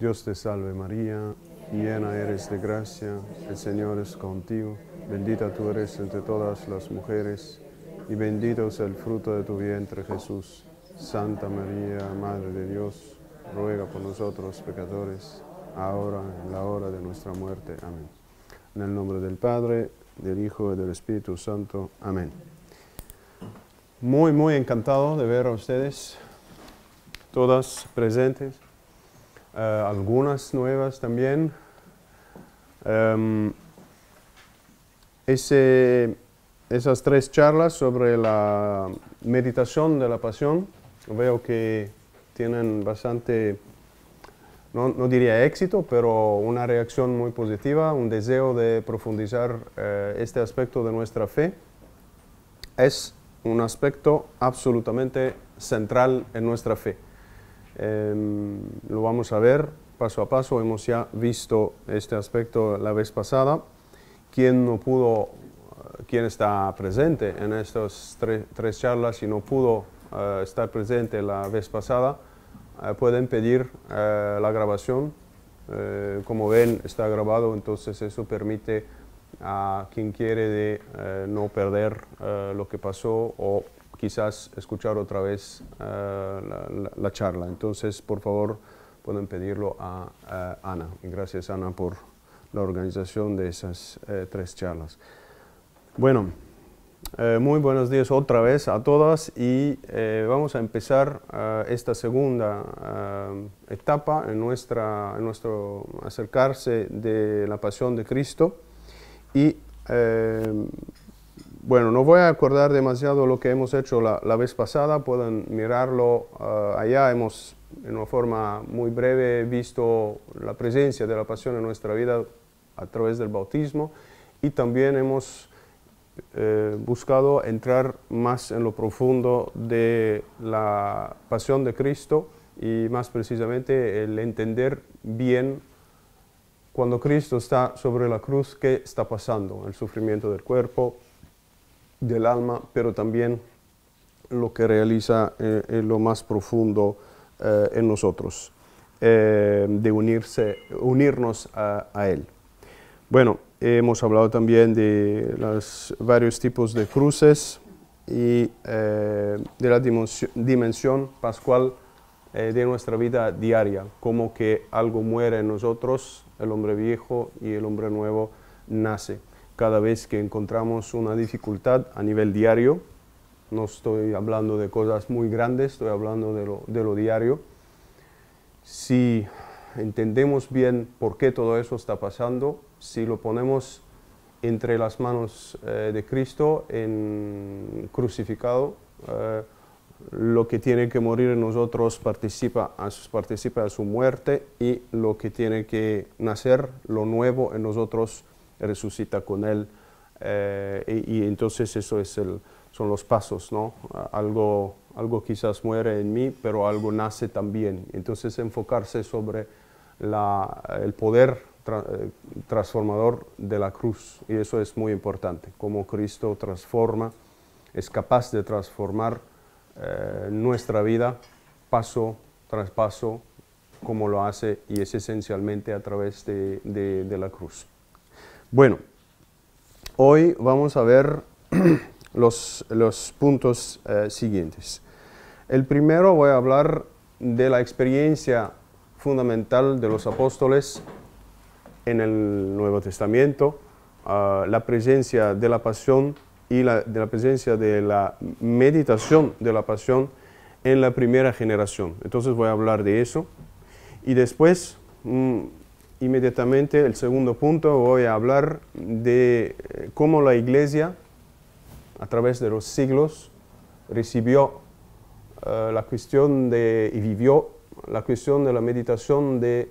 Dios te salve María, llena eres de gracia, el Señor es contigo, bendita tú eres entre todas las mujeres, y bendito es el fruto de tu vientre Jesús. Santa María, Madre de Dios, ruega por nosotros pecadores, ahora en la hora de nuestra muerte. Amén. En el nombre del Padre, del Hijo y del Espíritu Santo. Amén. Muy encantado de ver a ustedes, todas presentes, algunas nuevas también. Esas tres charlas sobre la meditación de la pasión, veo que tienen bastante, no diría éxito, pero una reacción muy positiva, un deseo de profundizar este aspecto de nuestra fe. Es un aspecto absolutamente central en nuestra fe. Lo vamos a ver paso a paso. Hemos ya visto este aspecto la vez pasada. Quien está presente en estas tres charlas y no pudo estar presente la vez pasada, pueden pedir la grabación. Como ven, está grabado, entonces eso permite a quien quiere no perder lo que pasó o quizás escuchar otra vez la charla. Entonces, por favor, pueden pedirlo a Ana. Y gracias, Ana, por la organización de esas tres charlas. Bueno, muy buenos días otra vez a todas y vamos a empezar esta segunda etapa en nuestro acercarse de la pasión de Cristo. Y bueno, no voy a acordar demasiado lo que hemos hecho la vez pasada, pueden mirarlo allá. Hemos en una forma muy breve visto la presencia de la pasión en nuestra vida a través del bautismo y también hemos buscado entrar más en lo profundo de la pasión de Cristo y más precisamente el entender bien cuando Cristo está sobre la cruz, ¿qué está pasando? El sufrimiento del cuerpo, del alma, pero también lo que realiza en lo más profundo en nosotros, de unirnos a Él. Bueno, hemos hablado también de los varios tipos de cruces y de la dimensión pascual de nuestra vida diaria, como que algo muere en nosotros, el hombre viejo y el hombre nuevo nace. Cada vez que encontramos una dificultad a nivel diario, no estoy hablando de cosas muy grandes, estoy hablando de lo diario. Si entendemos bien por qué todo eso está pasando, si lo ponemos entre las manos de Cristo en crucificado, lo que tiene que morir en nosotros participa a su muerte y lo que tiene que nacer, lo nuevo en nosotros, resucita con Él. Y entonces eso son los pasos, ¿no? Algo quizás muere en mí, pero algo nace también. Entonces enfocarse sobre el poder transformador de la cruz, y eso es muy importante, cómo Cristo transforma, es capaz de transformar nuestra vida paso tras paso, como lo hace, y es esencialmente a través de la cruz. Bueno, hoy vamos a ver los puntos siguientes. El primero voy a hablar de la experiencia fundamental de los apóstoles en el Nuevo Testamento, la presencia de la pasión y de la presencia de la meditación de la pasión en la primera generación. Entonces voy a hablar de eso. Y después, inmediatamente, el segundo punto, voy a hablar de cómo la Iglesia, a través de los siglos, recibió la cuestión y vivió la cuestión de la meditación de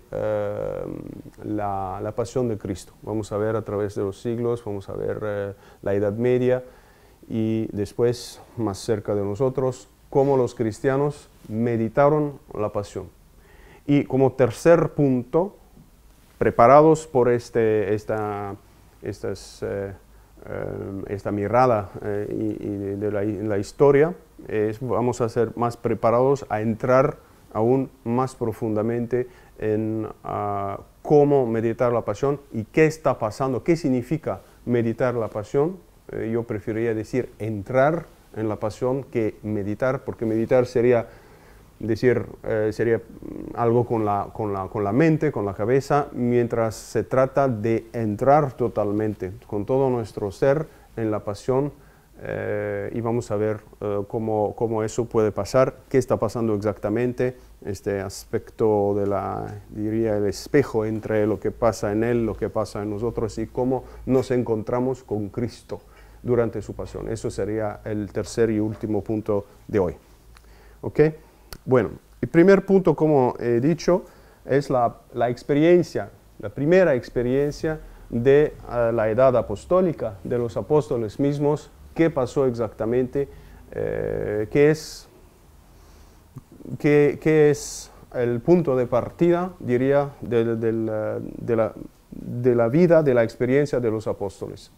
la pasión de Cristo. Vamos a ver a través de los siglos, vamos a ver la Edad Media y después, más cerca de nosotros, cómo los cristianos meditaron la pasión. Y como tercer punto, preparados por esta mirada de la historia, vamos a ser más preparados a entrar aún más profundamente en cómo meditar la pasión y qué está pasando, qué significa meditar la pasión. Yo preferiría decir entrar en la pasión que meditar, porque meditar sería decir, sería algo con la mente, con la cabeza, mientras se trata de entrar totalmente, con todo nuestro ser en la pasión, y vamos a ver cómo eso puede pasar, qué está pasando exactamente, este aspecto diría, el espejo entre lo que pasa en Él, lo que pasa en nosotros y cómo nos encontramos con Cristo durante su pasión. Eso sería el tercer y último punto de hoy. ¿Ok? Bueno, el primer punto, como he dicho, es la experiencia, la primera experiencia de la edad apostólica, de los apóstoles mismos, qué pasó exactamente, qué es el punto de partida, diría, de la vida, de la experiencia de los apóstoles,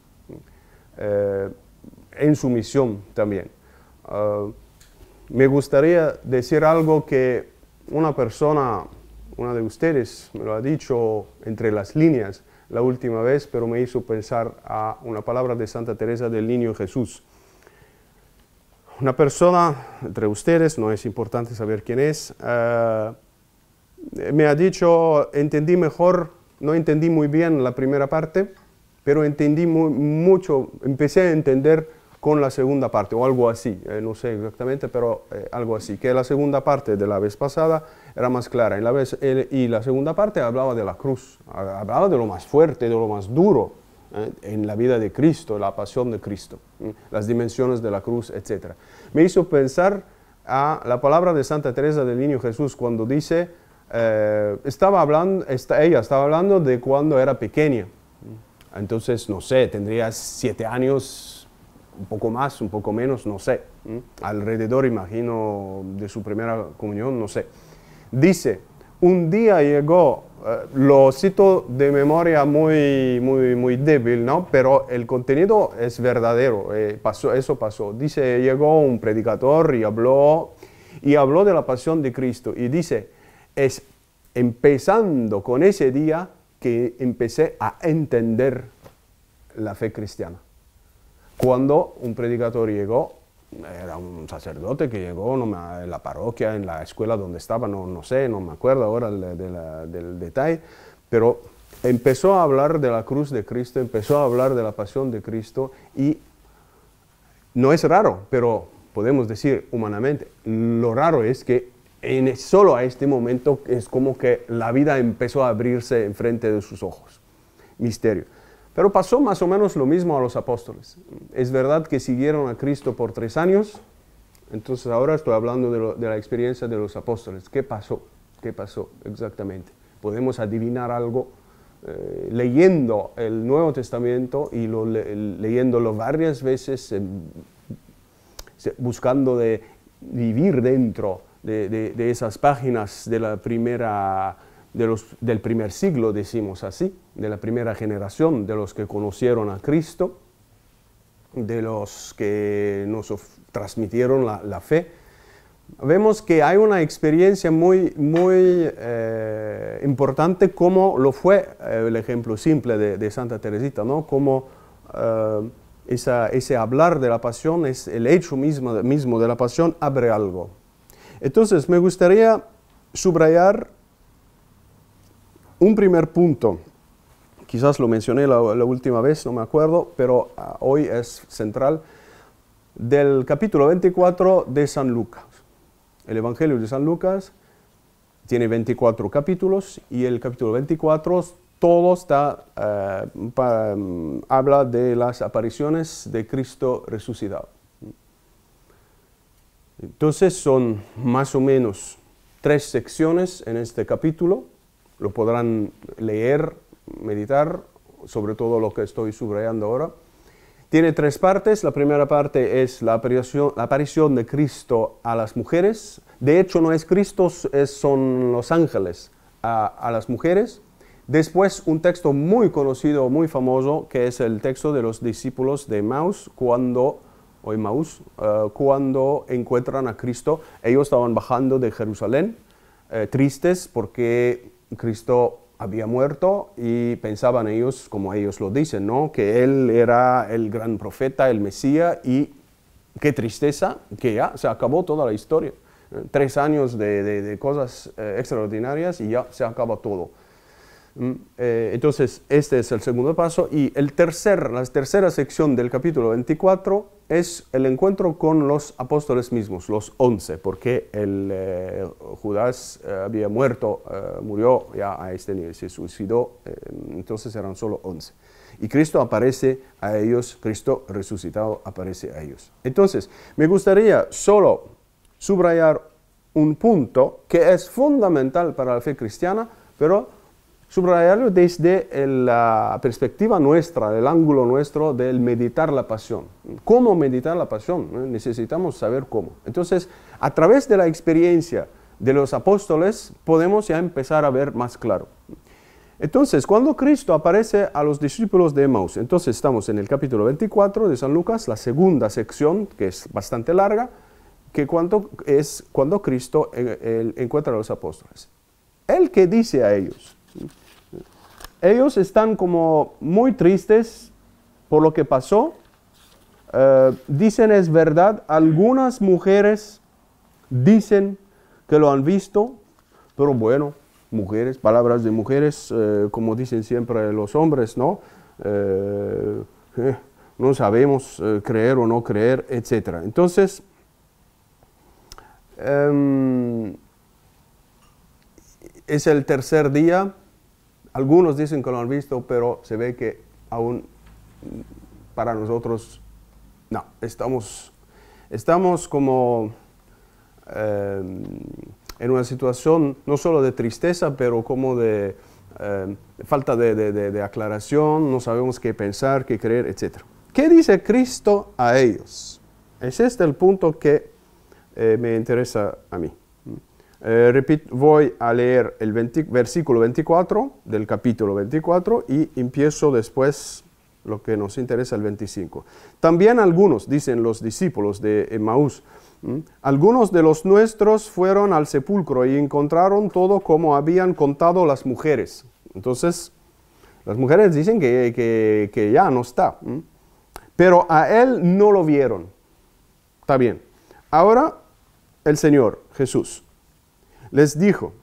en su misión también. Me gustaría decir algo que una de ustedes me lo ha dicho entre las líneas la última vez, pero me hizo pensar a una palabra de Santa Teresa del Niño Jesús. Una persona entre ustedes, no es importante saber quién es, me ha dicho, entendí mejor, no entendí muy bien la primera parte, pero entendí mucho, empecé a entender con la segunda parte, o algo así, no sé exactamente, pero algo así, que la segunda parte de la vez pasada era más clara, y la segunda parte hablaba de la cruz, hablaba de lo más fuerte, de lo más duro en la vida de Cristo, la pasión de Cristo, las dimensiones de la cruz, etc. Me hizo pensar a la palabra de Santa Teresa del Niño Jesús cuando dice, ella estaba hablando de cuando era pequeña, entonces, no sé, tendría 7 años, un poco más, un poco menos, no sé. Alrededor, imagino, de su primera comunión, no sé. Dice, un día llegó, lo cito de memoria muy débil, ¿no? Pero el contenido es verdadero, eso pasó. Dice, llegó un predicador y habló de la pasión de Cristo. Y dice, es empezando con ese día que empecé a entender la fe cristiana. Cuando un predicador llegó, era un sacerdote que llegó en la parroquia, en la escuela donde estaba, no sé, no me acuerdo ahora del detalle, pero empezó a hablar de la cruz de Cristo, empezó a hablar de la pasión de Cristo, y no es raro, pero podemos decir humanamente, lo raro es que solo a este momento es como que la vida empezó a abrirse enfrente de sus ojos. Misterio. Pero pasó más o menos lo mismo a los apóstoles. Es verdad que siguieron a Cristo por 3 años, entonces ahora estoy hablando de la experiencia de los apóstoles. ¿Qué pasó? ¿Qué pasó exactamente? Podemos adivinar algo leyendo el Nuevo Testamento y leyéndolo varias veces, buscando de vivir dentro de esas páginas de la del primer siglo, decimos así, de la primera generación, de los que conocieron a Cristo, de los que nos transmitieron la fe. Vemos que hay una experiencia muy importante, como lo fue el ejemplo simple de Santa Teresita, ¿no? Como ese hablar de la pasión, es el hecho mismo de la pasión, abre algo. Entonces, me gustaría subrayar un primer punto, quizás lo mencioné la última vez, no me acuerdo, pero hoy es central, del capítulo 24 de San Lucas. El Evangelio de San Lucas tiene 24 capítulos y el capítulo 24 todo habla de las apariciones de Cristo resucitado. Entonces son más o menos 3 secciones en este capítulo. Lo podrán leer, meditar, sobre todo lo que estoy subrayando ahora. Tiene 3 partes. La primera parte es la aparición de Cristo a las mujeres. De hecho, no es Cristo, son los ángeles a las mujeres. Después, un texto muy conocido, muy famoso, que es el texto de los discípulos de Emmaus, cuando encuentran a Cristo. Ellos estaban bajando de Jerusalén, tristes porque Cristo había muerto y pensaban ellos, como ellos lo dicen, ¿no?, que Él era el gran profeta, el Mesías, y qué tristeza que ya se acabó toda la historia. 3 años de cosas extraordinarias y ya se acaba todo. Entonces, este es el segundo paso. Y la tercera sección del capítulo 24 es el encuentro con los apóstoles mismos, los 11, porque Judas había murió ya a este nivel, se suicidó, entonces eran solo 11. Y Cristo aparece a ellos, Cristo resucitado aparece a ellos. Entonces, me gustaría solo subrayar un punto que es fundamental para la fe cristiana, pero subrayarlo desde la perspectiva nuestra, el ángulo nuestro del meditar la pasión. ¿Cómo meditar la pasión? Necesitamos saber cómo. Entonces, a través de la experiencia de los apóstoles, podemos ya empezar a ver más claro. Entonces, cuando Cristo aparece a los discípulos de Emaús, entonces estamos en el capítulo 24 de San Lucas, la segunda sección, que es bastante larga, que es cuando Cristo encuentra a los apóstoles. Él que dice a ellos, ellos están como muy tristes por lo que pasó. Dicen, es verdad, algunas mujeres dicen que lo han visto, pero bueno, mujeres, palabras de mujeres, como dicen siempre los hombres, ¿no? No sabemos creer o no creer, etc. Entonces, es el tercer día. Algunos dicen que lo han visto, pero se ve que aún para nosotros, no, estamos como en una situación no solo de tristeza, pero como de falta de aclaración, no sabemos qué pensar, qué creer, etc. ¿Qué dice Cristo a ellos? Es este el punto que me interesa a mí. Voy a leer el versículo 24 del capítulo 24 y empiezo después lo que nos interesa, el 25. También algunos, dicen los discípulos de Emaús, algunos de los nuestros fueron al sepulcro y encontraron todo como habían contado las mujeres. Entonces, las mujeres dicen que ya no está, pero a él no lo vieron. Está bien. Ahora, el Señor Jesús les dijo,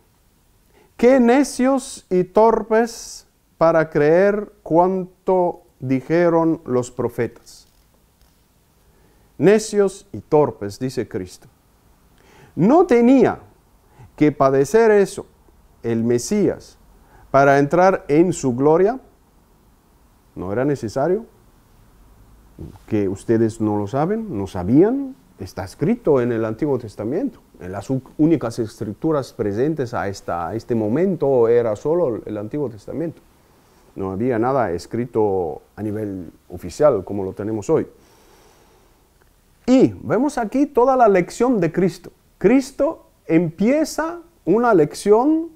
qué necios y torpes para creer cuanto dijeron los profetas. Necios y torpes, dice Cristo. ¿No tenía que padecer eso el Mesías para entrar en su gloria? ¿No era necesario? ¿Que ustedes no lo saben? ¿No sabían? Está escrito en el Antiguo Testamento. En las únicas escrituras presentes a este momento era solo el Antiguo Testamento. No había nada escrito a nivel oficial como lo tenemos hoy. Y vemos aquí toda la lección de Cristo. Cristo empieza una lección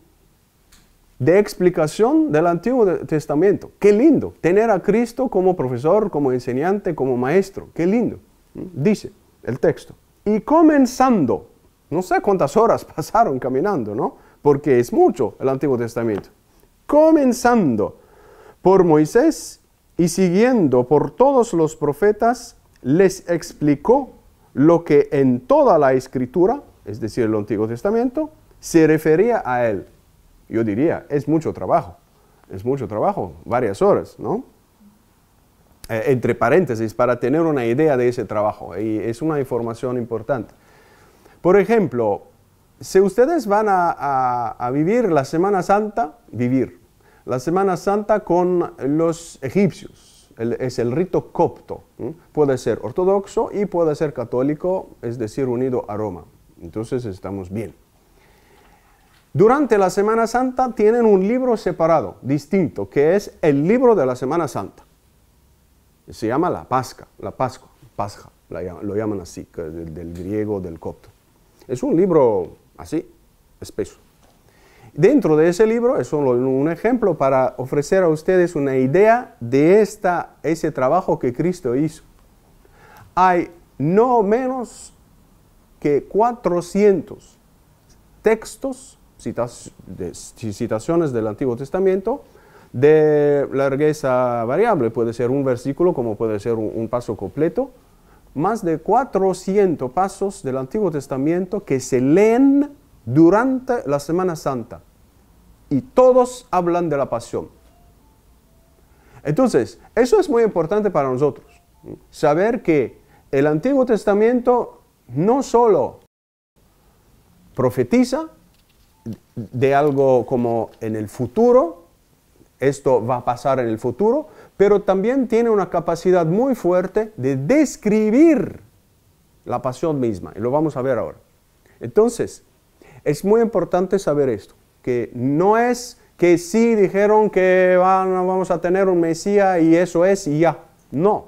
de explicación del Antiguo Testamento. Qué lindo tener a Cristo como profesor, como enseñante, como maestro. Qué lindo. Dice el texto. Y comenzando, no sé cuántas horas pasaron caminando, ¿no? Porque es mucho el Antiguo Testamento. Comenzando por Moisés y siguiendo por todos los profetas, les explicó lo que en toda la Escritura, es decir, el Antiguo Testamento, se refería a él. Yo diría, es mucho trabajo, varias horas, ¿no? Entre paréntesis, para tener una idea de ese trabajo, y es una información importante. Por ejemplo, si ustedes van a vivir la Semana Santa, con los egipcios, es el rito copto, puede ser ortodoxo y puede ser católico, es decir, unido a Roma. Entonces estamos bien. Durante la Semana Santa tienen un libro separado, distinto, que es el libro de la Semana Santa. Se llama la Pascua, lo llaman así, del griego, del copto. Es un libro así, espeso. Dentro de ese libro, es solo un ejemplo para ofrecer a ustedes una idea de ese trabajo que Cristo hizo. Hay no menos que 400 textos citaciones del Antiguo Testamento de largueza variable. Puede ser un versículo como puede ser un paso completo. Más de 400 pasos del Antiguo Testamento que se leen durante la Semana Santa. Y todos hablan de la pasión. Entonces, eso es muy importante para nosotros. Saber que el Antiguo Testamento no solo profetiza de algo como en el futuro, esto va a pasar en el futuro, pero también tiene una capacidad muy fuerte de describir la pasión misma, y lo vamos a ver ahora. Entonces, es muy importante saber esto, que no es que sí dijeron que vamos a tener un Mesías y eso es y ya. No,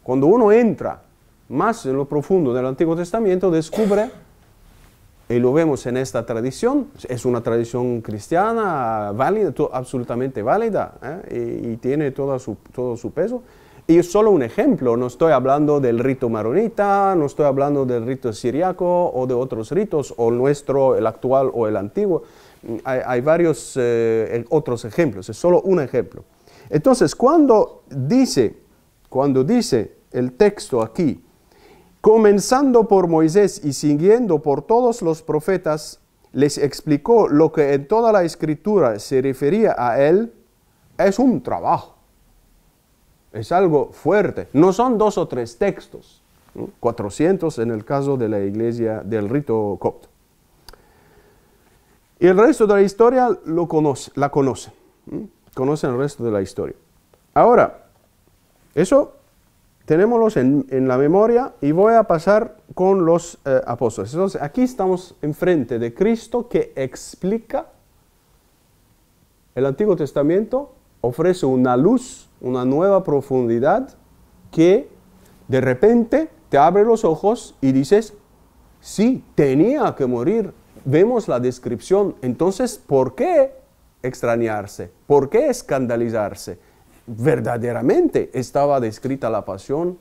cuando uno entra más en lo profundo del Antiguo Testamento, descubre, y lo vemos en esta tradición, es una tradición cristiana válida, absolutamente válida, y tiene todo su peso. Y es solo un ejemplo, no estoy hablando del rito maronita, no estoy hablando del rito siriaco o de otros ritos, o el nuestro, el actual o el antiguo. Hay varios otros ejemplos, es solo un ejemplo. Entonces, cuando dice el texto aquí, comenzando por Moisés y siguiendo por todos los profetas, les explicó lo que en toda la Escritura se refería a él, es un trabajo. Es algo fuerte. No son 2 o 3 textos, 400 en el caso de la iglesia del rito copto. Y el resto de la historia la conocen. Conocen el resto de la historia. Ahora, eso tenémoslos en la memoria y voy a pasar con los apóstoles. Entonces, aquí estamos enfrente de Cristo que explica el Antiguo Testamento, ofrece una luz, una nueva profundidad que de repente te abre los ojos y dices, sí, tenía que morir. Vemos la descripción, entonces, ¿por qué extrañarse? ¿Por qué escandalizarse? Verdaderamente estaba descrita la pasión,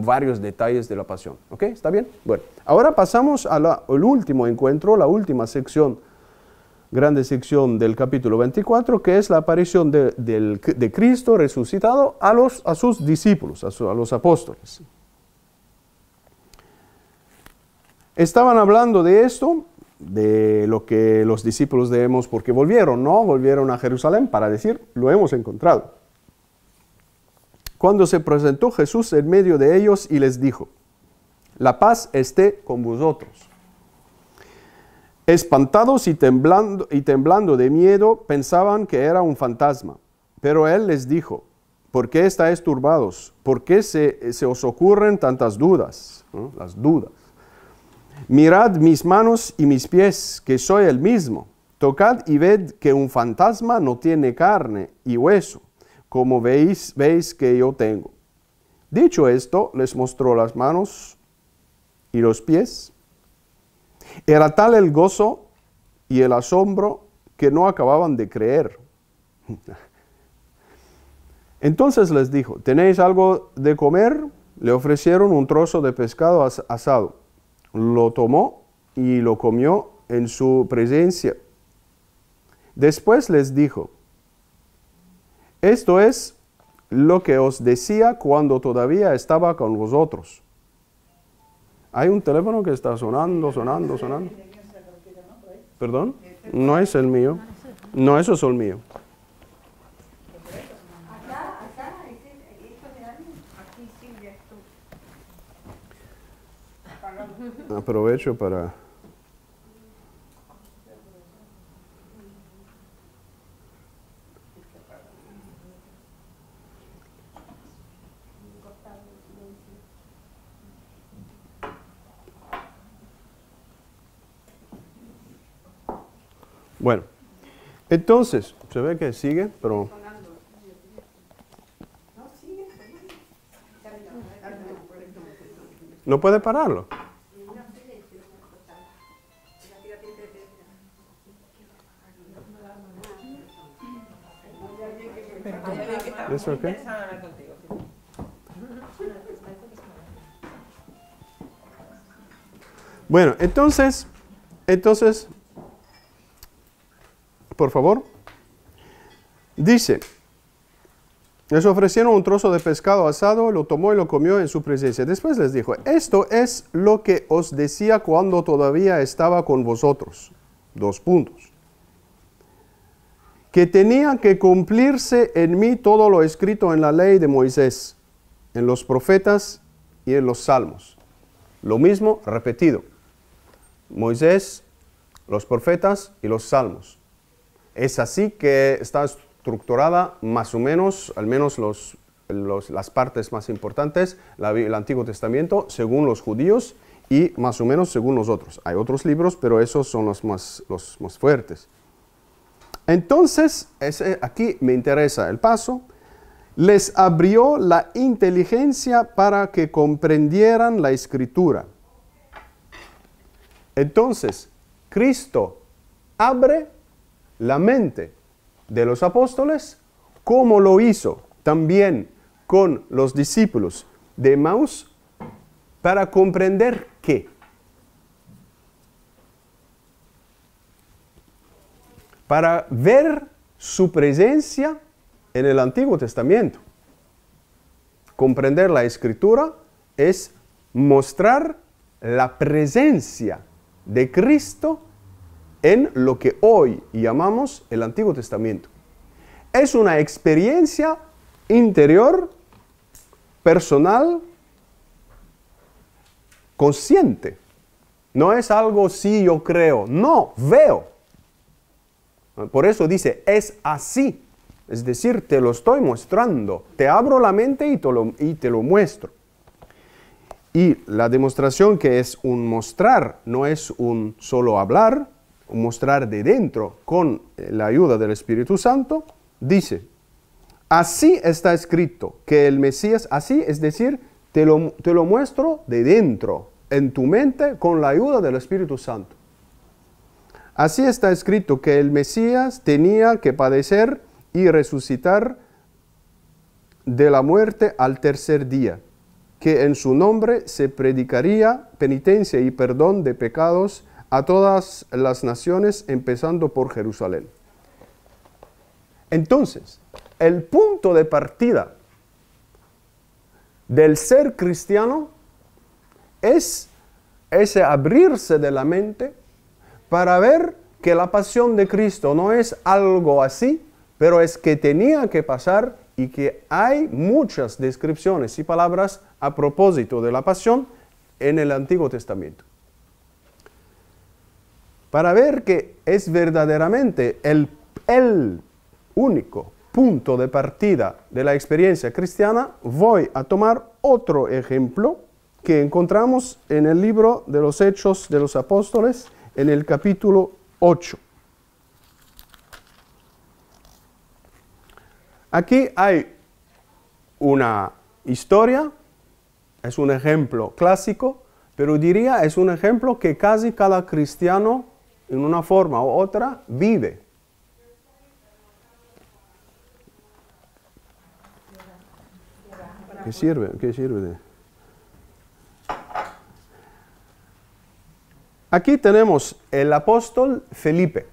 varios detalles de la pasión. ¿Ok? ¿Está bien? Bueno, ahora pasamos al último encuentro, la última sección, grande sección del capítulo 24, que es la aparición de Cristo resucitado a sus discípulos, a los apóstoles. Estaban hablando de esto, de lo que los discípulos debemos, porque volvieron a Jerusalén para decir, lo hemos encontrado. Cuando se presentó Jesús en medio de ellos y les dijo, la paz esté con vosotros. Espantados y temblando de miedo, pensaban que era un fantasma. Pero él les dijo, ¿por qué estáis turbados? ¿Por qué se os ocurren tantas dudas? ¿No? Las dudas. Mirad mis manos y mis pies, que soy el mismo. Tocad y ved que un fantasma no tiene carne y hueso, como veis que yo tengo. Dicho esto, les mostró las manos y los pies. Era tal el gozo y el asombro que no acababan de creer. Entonces les dijo, ¿tenéis algo de comer? Le ofrecieron un trozo de pescado asado. Lo tomó y lo comió en su presencia. Después les dijo, esto es lo que os decía cuando todavía estaba con vosotros. Hay un teléfono que está sonando. ¿Perdón? No es el mío. No, eso es el mío. Aprovecho para... Bueno, entonces, se ve que sigue, pero... ¿No puede pararlo? ¿Eso qué? Bueno, entonces, por favor. Dice, les ofrecieron un trozo de pescado asado, lo tomó y lo comió en su presencia. Después les dijo, esto es lo que os decía cuando todavía estaba con vosotros. 2 puntos. Que tenía que cumplirse en mí todo lo escrito en la ley de Moisés, en los profetas y en los salmos. Lo mismo repetido. Moisés, los profetas y los salmos. Es así que está estructurada más o menos, al menos las partes más importantes, el Antiguo Testamento, según los judíos y más o menos según los otros. Hay otros libros, pero esos son los más fuertes. Entonces, aquí me interesa el paso. Les abrió la inteligencia para que comprendieran la Escritura. Entonces, Cristo abre la mente de los apóstoles, como lo hizo también con los discípulos de Emaús, para comprender qué. Para ver su presencia en el Antiguo Testamento. Comprender la Escritura es mostrar la presencia de Cristo en lo que hoy llamamos el Antiguo Testamento. Es una experiencia interior, personal, consciente. No es algo sí yo creo, no, veo. Por eso dice, es así. Es decir, te lo estoy mostrando. Te abro la mente y te lo muestro. Y la demostración que es un mostrar, no es un solo hablar, un mostrar de dentro con la ayuda del Espíritu Santo, dice, así está escrito que el Mesías, así es decir, te lo muestro de dentro, en tu mente, con la ayuda del Espíritu Santo. Así está escrito que el Mesías tenía que padecer y resucitar de la muerte al tercer día, que en su nombre se predicaría penitencia y perdón de pecados a todas las naciones, empezando por Jerusalén. Entonces, el punto de partida del ser cristiano es ese abrirse de la mente para ver que la pasión de Cristo no es algo así, pero es que tenía que pasar y que hay muchas descripciones y palabras a propósito de la pasión en el Antiguo Testamento. Para ver que es verdaderamente el único punto de partida de la experiencia cristiana, voy a tomar otro ejemplo que encontramos en el libro de los Hechos de los Apóstoles, en el capítulo 8. Aquí hay una historia, es un ejemplo clásico, pero diría es un ejemplo que casi cada cristiano, en una forma u otra, vive. ¿Qué sirve? ¿Qué sirve? Aquí tenemos el apóstol Felipe.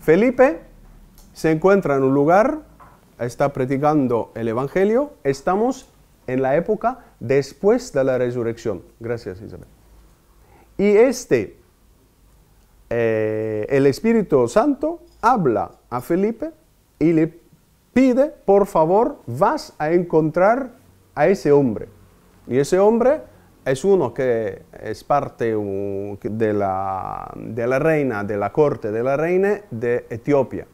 Felipe se encuentra en un lugar, está predicando el Evangelio. Estamos en la época después de la resurrección. Gracias, Isabel. Y el Espíritu Santo habla a Felipe y le pide, por favor, vas a encontrar a ese hombre. Y ese hombre es uno que es parte de la reina, de la corte de la reina de Etiopía.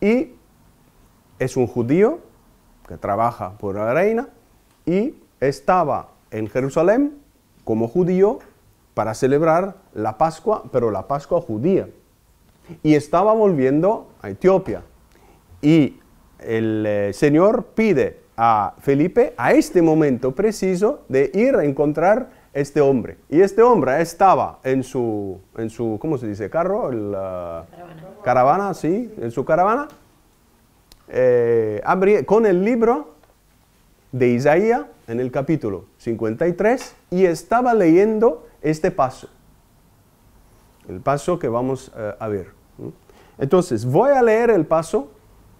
Y es un judío que trabaja por la reina y estaba en Jerusalén como judío para celebrar la Pascua, pero la Pascua judía. Y estaba volviendo a Etiopía. Y el Señor pide a Felipe, a este momento preciso, de ir a encontrar a este hombre. Y este hombre estaba en su ¿cómo se dice? Carro, caravana, sí, en su caravana, con el libro de Isaías en el capítulo 53 y estaba leyendo este paso. el paso que vamos a ver. Entonces, voy a leer el paso,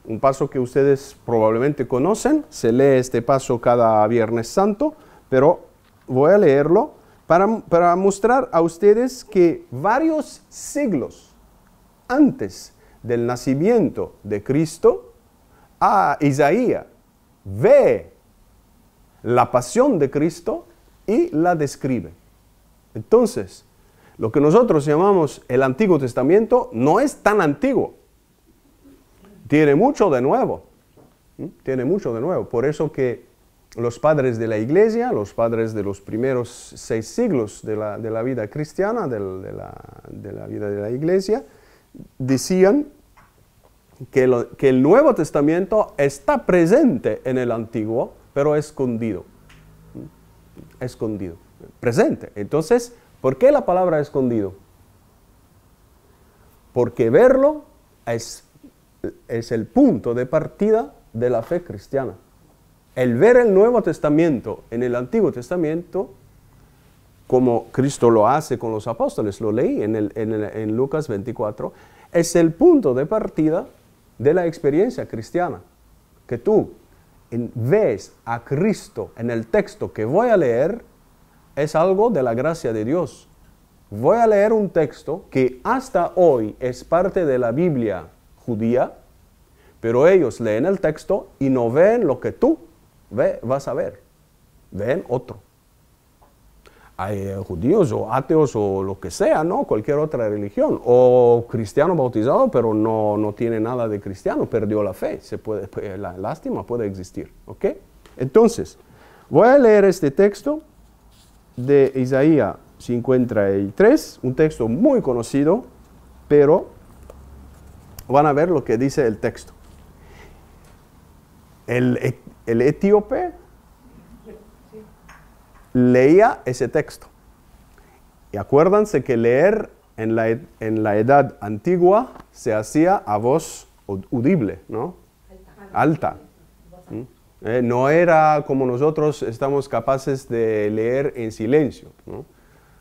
un paso que ustedes probablemente conocen. Se lee este paso cada Viernes Santo, pero voy a leerlo para mostrar a ustedes que varios siglos antes del nacimiento de Cristo, Isaías ve la pasión de Cristo y la describe. Entonces, lo que nosotros llamamos el Antiguo Testamento no es tan antiguo. Tiene mucho de nuevo. Tiene mucho de nuevo. Por eso que los padres de la iglesia, los padres de los primeros 6 siglos de la vida cristiana, de la vida de la iglesia, decían que el Nuevo Testamento está presente en el Antiguo, pero escondido. Escondido. Presente. Entonces, ¿por qué la palabra escondido? Porque verlo es el punto de partida de la fe cristiana. El ver el Nuevo Testamento en el Antiguo Testamento, como Cristo lo hace con los apóstoles, lo leí en Lucas 24, es el punto de partida de la experiencia cristiana. Que tú ves a Cristo en el texto que voy a leer, es algo de la gracia de Dios. Voy a leer un texto que hasta hoy es parte de la Biblia judía, pero ellos leen el texto y no ven lo que tú vas a ver. Ven otro. Hay judíos o ateos o lo que sea, ¿no? Cualquier otra religión. O cristiano bautizado, pero no tiene nada de cristiano, perdió la fe. La lástima puede existir, ¿ok? Entonces, voy a leer este texto de Isaías 53, un texto muy conocido, pero van a ver lo que dice el texto. El etíope leía ese texto. Y acuérdense que leer en la edad antigua se hacía a voz audible, ¿no? Alta. No era como nosotros estamos capaces de leer en silencio, ¿no?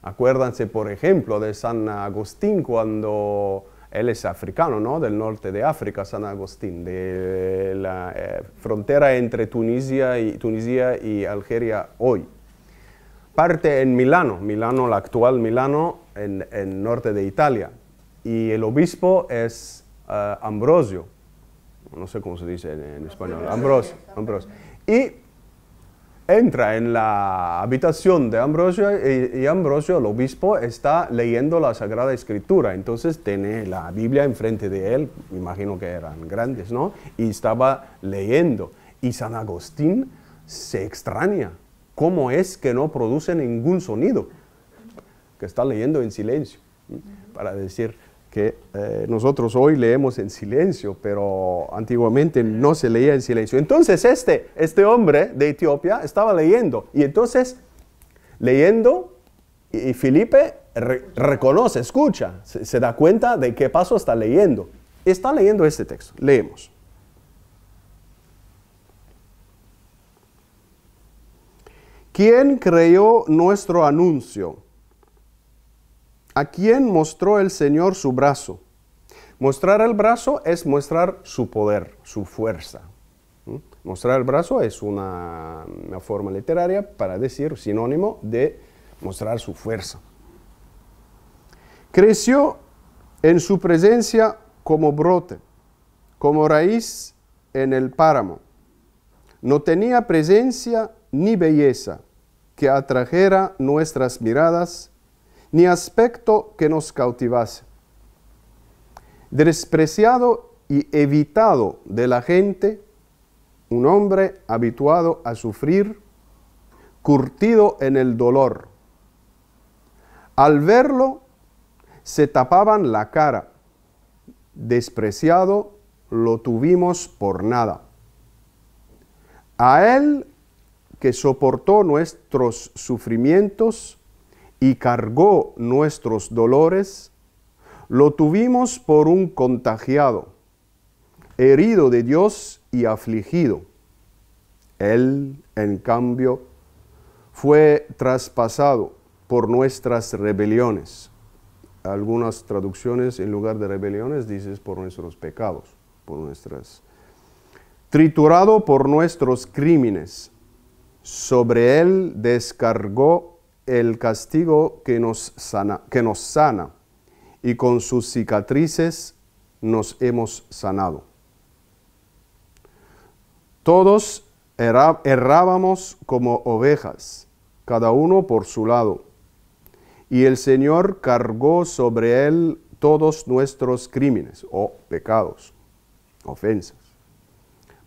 Acuérdense, por ejemplo, de San Agustín cuando él es africano, ¿no? Del norte de África, San Agustín, de la frontera entre Tunisia y Algeria hoy. Parte en Milano, la actual Milano, en norte de Italia. Y el obispo es Ambrosio. No sé cómo se dice en español. Ambrosio. Y entra en la habitación de Ambrosio y Ambrosio, el obispo, está leyendo la Sagrada Escritura. Entonces tiene la Biblia enfrente de él, me imagino que eran grandes, ¿no? Y estaba leyendo. Y San Agustín se extraña. ¿Cómo es que no produce ningún sonido? Que está leyendo en silencio. Para decir que nosotros hoy leemos en silencio, pero antiguamente no se leía en silencio. Entonces este hombre de Etiopía estaba leyendo. Y entonces, leyendo, y Felipe reconoce, escucha, se da cuenta de qué paso está leyendo. Está leyendo este texto. Leemos. ¿Quién creyó nuestro anuncio? ¿A quién mostró el Señor su brazo? Mostrar el brazo es mostrar su poder, su fuerza. Mostrar el brazo es una forma literaria para decir sinónimo de mostrar su fuerza. Creció en su presencia como brote, como raíz en el páramo. No tenía presencia ni belleza que atrajera nuestras miradas, ni aspecto que nos cautivase. Despreciado y evitado de la gente, un hombre habituado a sufrir, curtido en el dolor. Al verlo, se tapaban la cara. Despreciado, lo tuvimos por nada. A él que soportó nuestros sufrimientos y cargó nuestros dolores, lo tuvimos por un contagiado, herido de Dios y afligido. Él, en cambio, fue traspasado por nuestras rebeliones, algunas traducciones en lugar de rebeliones dices por nuestros pecados, por nuestras... Triturado por nuestros crímenes, sobre él descargó el castigo que nos sana, y con sus cicatrices nos hemos sanado. Todos errábamos como ovejas, cada uno por su lado, y el Señor cargó sobre él todos nuestros crímenes o pecados, ofensas.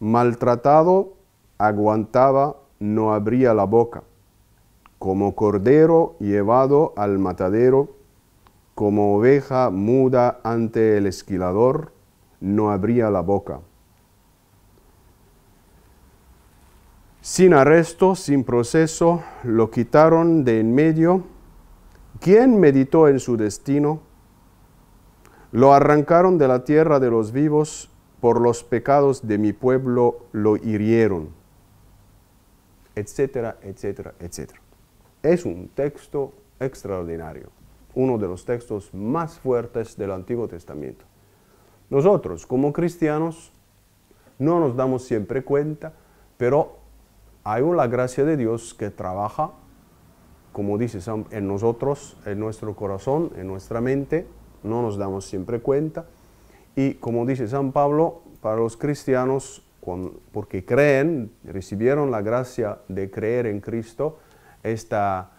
Maltratado, aguantaba, no abría la boca, como cordero llevado al matadero, como oveja muda ante el esquilador, no abría la boca. Sin arresto, sin proceso, lo quitaron de en medio. ¿Quién meditó en su destino? Lo arrancaron de la tierra de los vivos, por los pecados de mi pueblo lo hirieron, etcétera, etcétera, etcétera. Es un texto extraordinario, uno de los textos más fuertes del Antiguo Testamento. Nosotros, como cristianos, no nos damos siempre cuenta, pero hay una gracia de Dios que trabaja, como dice, en nosotros, en nuestro corazón, en nuestra mente, no nos damos siempre cuenta. Y como dice San Pablo, para los cristianos, porque creen, recibieron la gracia de creer en Cristo, esta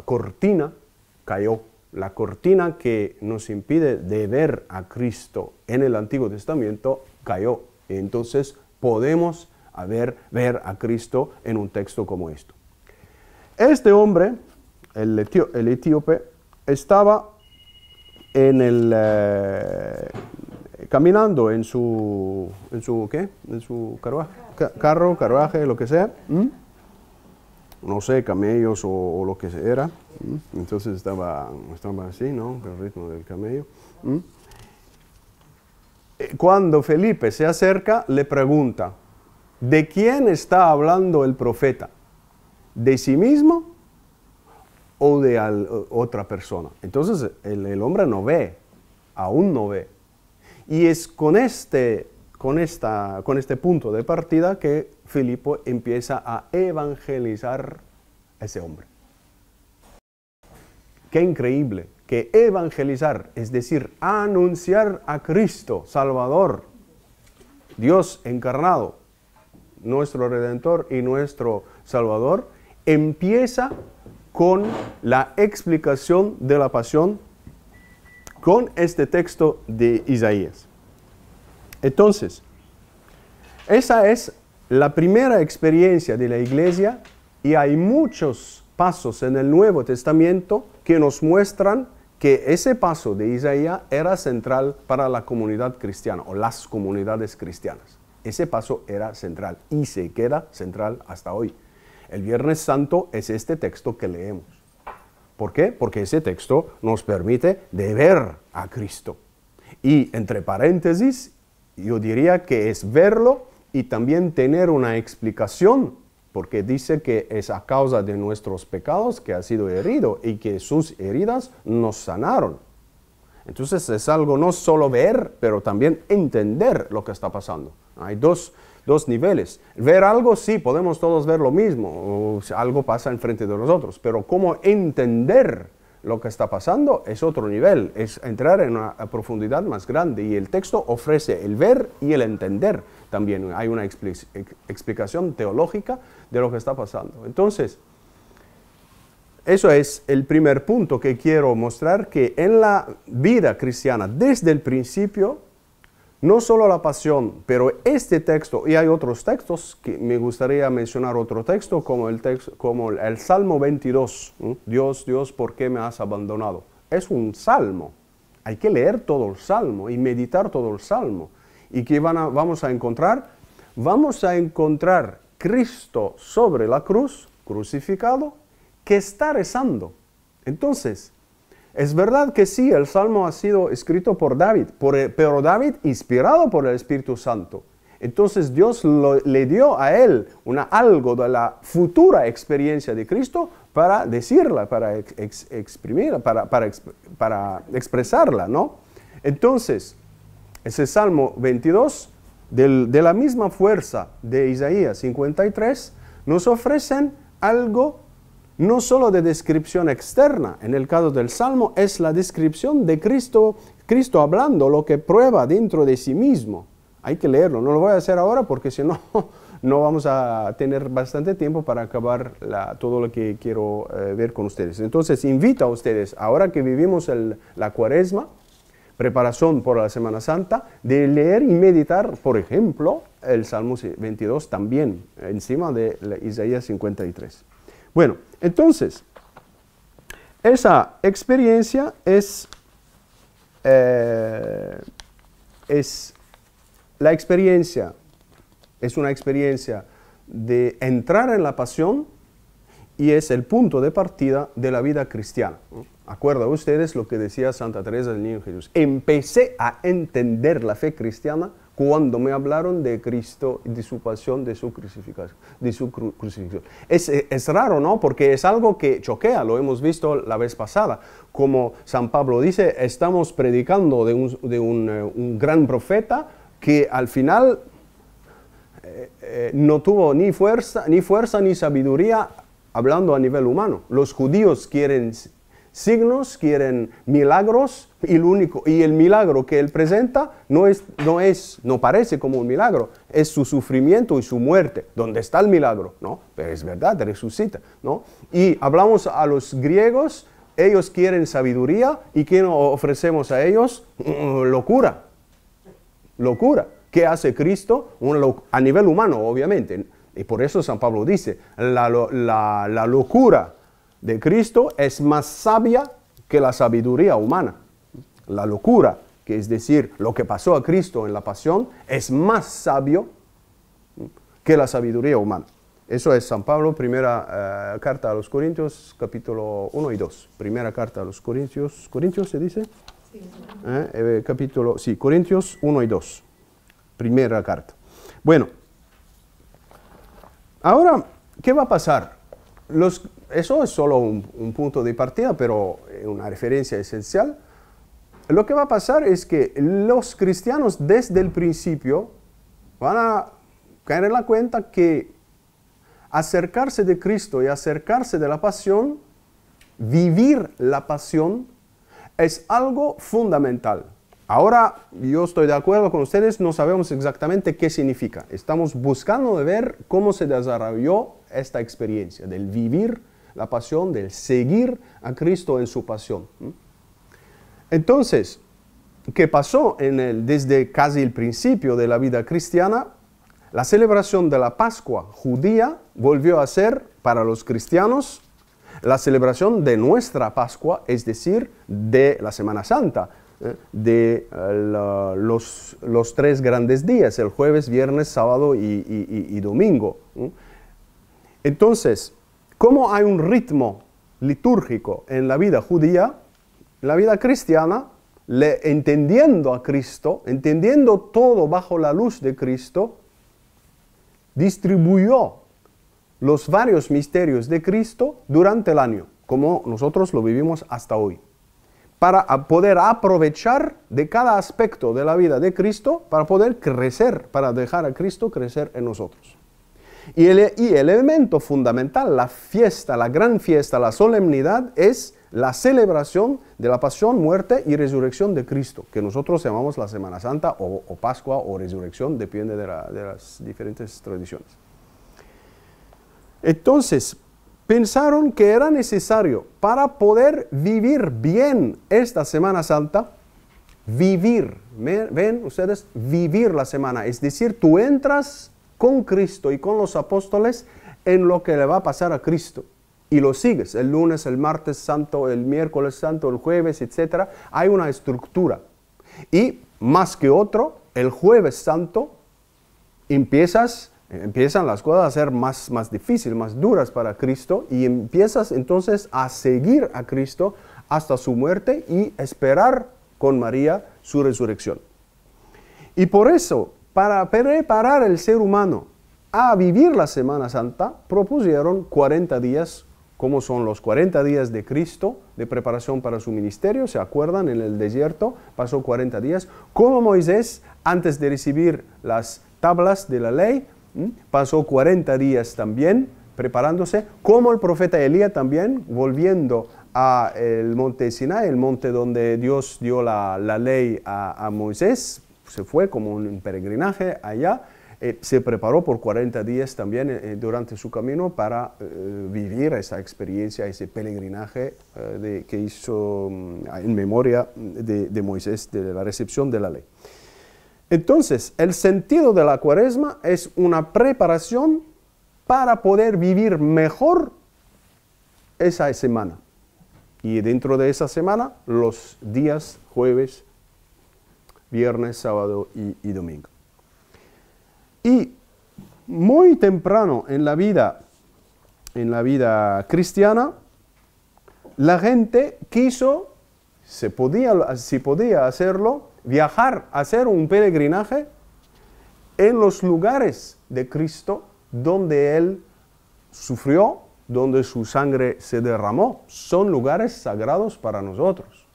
cortina cayó. La cortina que nos impide de ver a Cristo en el Antiguo Testamento cayó. Entonces podemos ver a Cristo en un texto como esto. Este hombre, el etíope, estaba caminando en su carruaje, lo que sea, no sé, camellos o lo que era. Entonces estaba así, ¿no? El ritmo del camello. Cuando Felipe se acerca, le pregunta, ¿de quién está hablando el profeta? ¿De sí mismo o de otra persona? Entonces el hombre no ve, aún no ve. Y es con este punto de partida que Filipo empieza a evangelizar a ese hombre. Qué increíble que evangelizar, es decir, anunciar a Cristo, Salvador, Dios encarnado, nuestro Redentor y nuestro Salvador, empieza con la explicación de la pasión con este texto de Isaías. Entonces, esa es la primera experiencia de la iglesia y hay muchos pasos en el Nuevo Testamento que nos muestran que ese paso de Isaías era central para la comunidad cristiana o las comunidades cristianas. Ese paso era central y se queda central hasta hoy. El Viernes Santo es este texto que leemos. ¿Por qué? Porque ese texto nos permite de ver a Cristo. Y entre paréntesis, yo diría que es verlo y también tener una explicación, porque dice que es a causa de nuestros pecados que ha sido herido y que sus heridas nos sanaron. Entonces es algo no solo ver, pero también entender lo que está pasando. Hay dos niveles. Ver algo, sí, podemos todos ver lo mismo, o algo pasa enfrente de nosotros, pero cómo entender lo que está pasando es otro nivel, es entrar en una profundidad más grande y el texto ofrece el ver y el entender. También hay una explicación teológica de lo que está pasando. Entonces, eso es el primer punto que quiero mostrar, que en la vida cristiana, desde el principio, no solo la pasión, pero este texto, y hay otros textos, que me gustaría mencionar otro texto, como el Salmo 22, Dios, Dios, ¿por qué me has abandonado? Es un salmo, hay que leer todo el salmo y meditar todo el salmo. ¿Y qué vamos a encontrar? Vamos a encontrar Cristo sobre la cruz, crucificado, que está rezando. Entonces, es verdad que sí, el Salmo ha sido escrito por David, pero David inspirado por el Espíritu Santo. Entonces Dios le dio a él algo de la futura experiencia de Cristo para decirla, para exprimirla, para expresarla, ¿no? Entonces, ese Salmo 22, de la misma fuerza de Isaías 53, nos ofrecen algo no solo de descripción externa. En el caso del Salmo es la descripción de Cristo hablando, lo que prueba dentro de sí mismo. Hay que leerlo, no lo voy a hacer ahora porque si no, no vamos a tener bastante tiempo para acabar todo lo que quiero ver con ustedes. Entonces, invito a ustedes, ahora que vivimos la Cuaresma, preparación por la Semana Santa, de leer y meditar, por ejemplo, el Salmo 22 también, encima de Isaías 53. Bueno, entonces, esa experiencia es la experiencia, es una experiencia de entrar en la pasión y es el punto de partida de la vida cristiana. ¿Acuerdan ustedes lo que decía Santa Teresa del Niño Jesús? Empecé a entender la fe cristiana cuando me hablaron de Cristo, de su pasión, de su crucifixión. Es raro, ¿no? Porque es algo que choquea, lo hemos visto la vez pasada. Como San Pablo dice, estamos predicando de un gran profeta que al final no tuvo ni fuerza ni sabiduría hablando a nivel humano. Los judíos quieren signos, quieren milagros y el milagro que él presenta no parece como un milagro, es su sufrimiento y su muerte. ¿Dónde está el milagro? ¿No? Pero es verdad, resucita, ¿no? Y hablamos a los griegos, ellos quieren sabiduría y ¿qué nos ofrecemos a ellos? Locura. Locura. ¿Qué hace Cristo? A nivel humano, obviamente. Y por eso San Pablo dice, la locura de Cristo es más sabia que la sabiduría humana. La locura, que es decir, lo que pasó a Cristo en la pasión, es más sabio que la sabiduría humana. Eso es San Pablo, primera carta a los Corintios, capítulo 1 y 2. Primera carta a los Corintios, ¿Corintios se dice? Sí. Corintios 1 y 2. Primera carta. Bueno, ahora, ¿qué va a pasar? Eso es solo un punto de partida, pero una referencia esencial. Lo que va a pasar es que los cristianos desde el principio van a caer en la cuenta que acercarse de Cristo y acercarse de la pasión, vivir la pasión, es algo fundamental. Ahora, yo estoy de acuerdo con ustedes, no sabemos exactamente qué significa. Estamos buscando de ver cómo se desarrolló esta experiencia del vivir la pasión, del seguir a Cristo en su pasión. Entonces, ¿qué pasó desde casi el principio de la vida cristiana? La celebración de la Pascua judía volvió a ser para los cristianos la celebración de nuestra Pascua, es decir, de la Semana Santa, de los 3 grandes días, el jueves, viernes, sábado y domingo. Entonces, como hay un ritmo litúrgico en la vida judía, la vida cristiana, entendiendo a Cristo, entendiendo todo bajo la luz de Cristo, distribuyó los varios misterios de Cristo durante el año, como nosotros lo vivimos hasta hoy, para poder aprovechar de cada aspecto de la vida de Cristo, para poder crecer, para dejar a Cristo crecer en nosotros. Y el elemento fundamental, la fiesta, la gran fiesta, la solemnidad, es la celebración de la pasión, muerte y resurrección de Cristo, que nosotros llamamos la Semana Santa o Pascua o resurrección, depende de las diferentes tradiciones. Entonces, pensaron que era necesario para poder vivir bien esta Semana Santa, ven ustedes, vivir la semana, es decir, tú entras con Cristo y con los apóstoles en lo que le va a pasar a Cristo y lo sigues, el lunes, el martes santo, el miércoles santo, el jueves, etc. Hay una estructura y más que otro, el jueves santo empiezan las cosas a ser más difíciles, más duras para Cristo y empiezas entonces a seguir a Cristo hasta su muerte y esperar con María su resurrección. Y por eso, para preparar el ser humano a vivir la Semana Santa, propusieron 40 días como son los 40 días de Cristo de preparación para su ministerio. ¿Se acuerdan? En el desierto pasó 40 días. Como Moisés, antes de recibir las tablas de la ley, pasó 40 días también preparándose. Como el profeta Elías también, volviendo al monte Sinai, el monte donde Dios dio la ley a Moisés. Se fue como un peregrinaje allá. Se preparó por 40 días también durante su camino para vivir esa experiencia, ese peregrinaje que hizo en memoria de Moisés, de la recepción de la ley. Entonces, el sentido de la Cuaresma es una preparación para poder vivir mejor esa semana. Y dentro de esa semana, los días jueves, viernes, sábado y domingo. Y muy temprano en la vida cristiana, la gente quiso, si podía hacerlo, viajar, hacer un peregrinaje en los lugares de Cristo donde Él sufrió, donde su sangre se derramó. Son lugares sagrados para nosotros.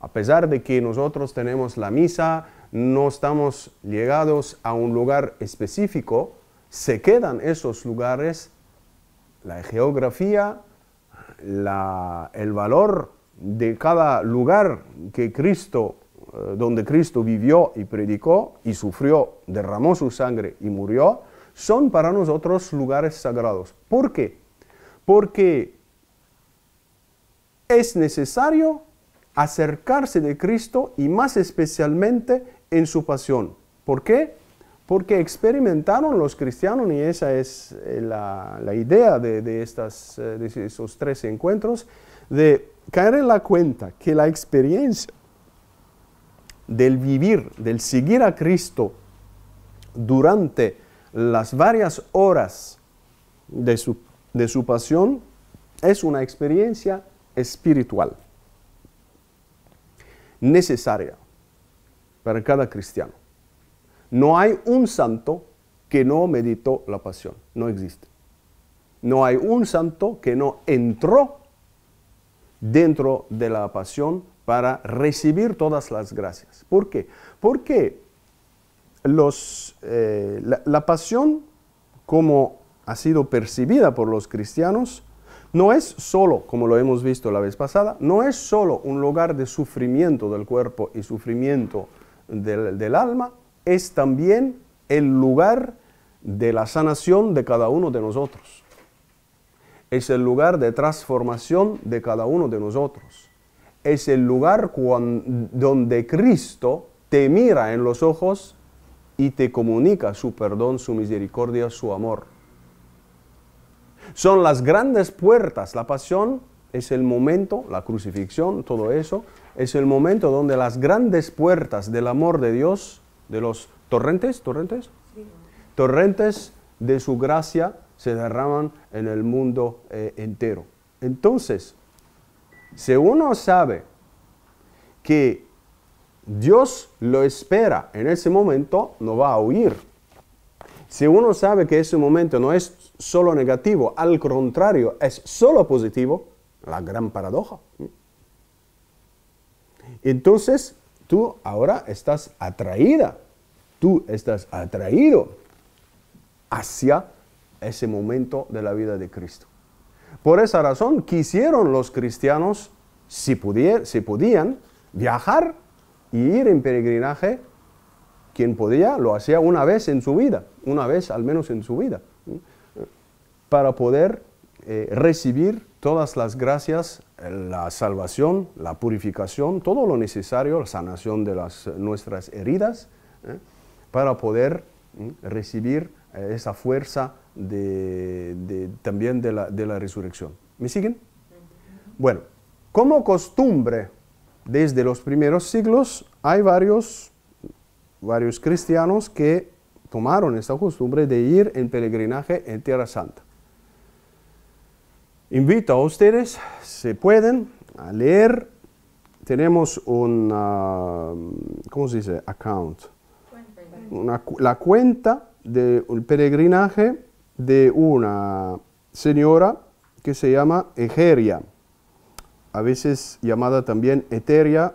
A pesar de que nosotros tenemos la misa, no estamos llegados a un lugar específico, se quedan esos lugares, la geografía, el valor de cada lugar que donde Cristo vivió y predicó y sufrió, derramó su sangre y murió, son para nosotros lugares sagrados. ¿Por qué? Porque es necesario acercarse de Cristo y más especialmente en su pasión. ¿Por qué? Porque experimentaron los cristianos, y esa es la idea de esos 13 encuentros, de caer en la cuenta que la experiencia del vivir, del seguir a Cristo durante las varias horas de su pasión, es una experiencia espiritual necesaria para cada cristiano. No hay un santo que no meditó la pasión, no existe. No hay un santo que no entró dentro de la pasión para recibir todas las gracias. ¿Por qué? Porque la pasión, como ha sido percibida por los cristianos, no es solo, como lo hemos visto la vez pasada, no es solo un lugar de sufrimiento del cuerpo y sufrimiento del alma, es también el lugar de la sanación de cada uno de nosotros. Es el lugar de transformación de cada uno de nosotros. Es el lugar donde Cristo te mira en los ojos y te comunica su perdón, su misericordia, su amor. Son las grandes puertas. La pasión es el momento, la crucifixión, todo eso, es el momento donde las grandes puertas del amor de Dios, de los torrentes de su gracia, se derraman en el mundo entero. Entonces, si uno sabe que Dios lo espera en ese momento, no va a huir. Si uno sabe que ese momento no es solo negativo, al contrario, es solo positivo, la gran paradoja. Entonces, tú ahora estás atraída, tú estás atraído hacia ese momento de la vida de Cristo. Por esa razón, quisieron los cristianos, si podían, viajar y ir en peregrinaje. Quien podía, lo hacía una vez en su vida, una vez al menos en su vida, para poder recibir todas las gracias, la salvación, la purificación, todo lo necesario, la sanación de nuestras heridas, para poder recibir esa fuerza también de la resurrección. ¿Me siguen? Bueno, como costumbre, desde los primeros siglos, hay varios cristianos que tomaron esta costumbre de ir en peregrinaje en Tierra Santa. Invito a ustedes, si pueden, a leer. Tenemos ¿cómo se dice? Account. La cuenta de un peregrinaje de una señora que se llama Egeria, a veces llamada también Eteria,